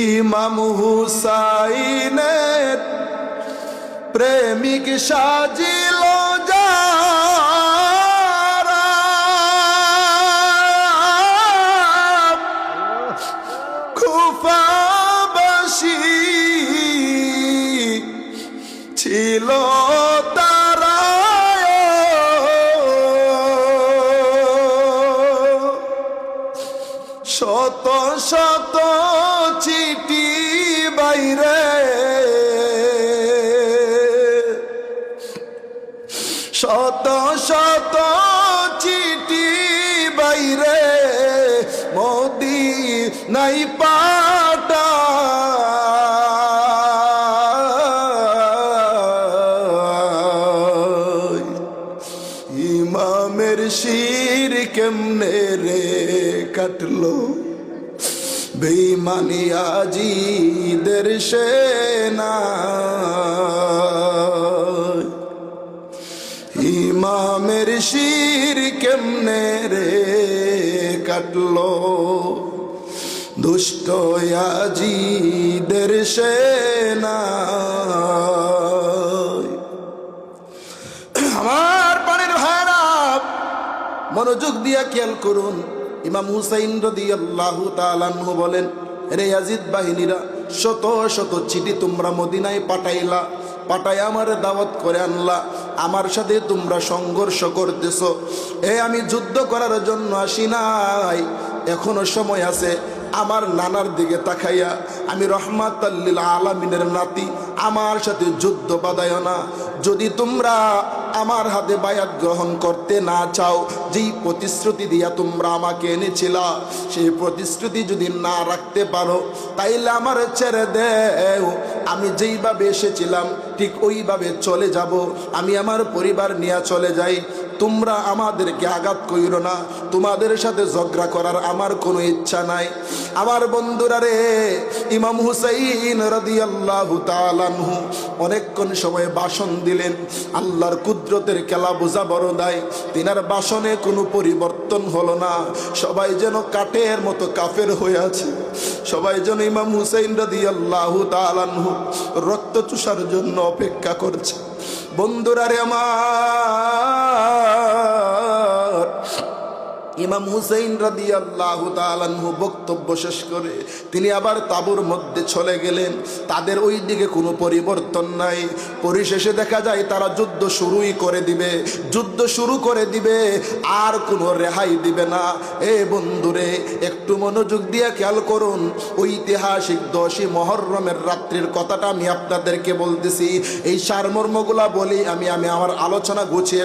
ইমাম হুসাইনের প্রেমিক সাজিল যারা, কুফাবাসী ছিল তারা, শত শত চিঠি বাইরে, শত শত চিঠি বাইরে মদিনায় পাঠায়। ইমামের শির কেমনে রে কাটলো বেঈমানি আজিদের সেনা, ইমামের শির কেমনে রে কাটলো দুষ্ট আজিদের সেনা। আমার পানির ভাইরা মনোযোগ দিয়া খেয়াল করুন। ইমাম হুসাইন রাদিয়াল্লাহু তাআলা আনহু বলেন, রে ইয়াজিদ বাহিনীরা, শত শত চিঠি তোমরা মদিনায় পাঠাইলা, পাঠাই আমার দাওয়াত করে আনলা, আমার সাথে তোমরা সংঘর্ষ করতেছ। আমি যুদ্ধ করার জন্য আসি নাই, এখনো সময় আছে। আমার নানার দিকে তাকাইয়া, আমি রহমাতাল লিল আলামিনের নাতি, আমার সাথে যুদ্ধ বাঁধাইও না। যদি তোমরা আমার হাতে বায়াত গ্রহণ করতে না চাও, যেই প্রতিশ্রুতি দিয়া তোমরা আমাকে এনেছিলা, সেই প্রতিশ্রুতি যদি না রাখতে পারো, তাইলে আমার ছেড়ে দেও। আমি যেইভাবে এসেছিলাম ঠিক ওইভাবে চলে যাব, আমি আমার পরিবার নিয়ে চলে যাই। তোমরা আমাদেরকে আঘাত কইরো না, তোমাদের সাথে ঝগড়া করার আমার কোনো ইচ্ছা নাই। আমার বন্ধুরা রে, ইমাম হুসাইন রাদিয়াল্লাহু তাআলা আনহু অনেকক্ষণ সময় ভাষণ দিলেন। আল্লাহর কুদরতের খেলা বোঝা বড় দায়। তিনার ভাষণে কোনো পরিবর্তন হলো না, সবাই যেন কাঠের মতো কাফের হয়ে আছে। সবাই যেন ইমাম হুসাইন রাদিয়াল্লাহু তাআলা আনহু রক্ত চুষার জন্য অপেক্ষা করছে। বন্ধুরা রে আমার, ইমাম হুসাইন রাদিয়াল্লাহু তাআলা আনহু বক্তব্য শেষ করে তিনি আবার তাঁবুর মধ্যে চলে গেলেন। তাদের ওই দিকে কোনো পরিবর্তন নাই। পরিশেষে দেখা যায় তারা যুদ্ধ শুরুই করে দিবে, যুদ্ধ শুরু করে দিবে, আর কোনো রেহাই দিবে না। বন্ধুরে, একটু মনোযোগ দিয়ে খেয়াল করুন। ঐতিহাসিক 10ই মুহররমের রাত্রির কথাটা আমি আপনাদেরকে বলতেছি। এই সারমর্মগুলা বলি আমি আমার আলোচনা গুছিয়ে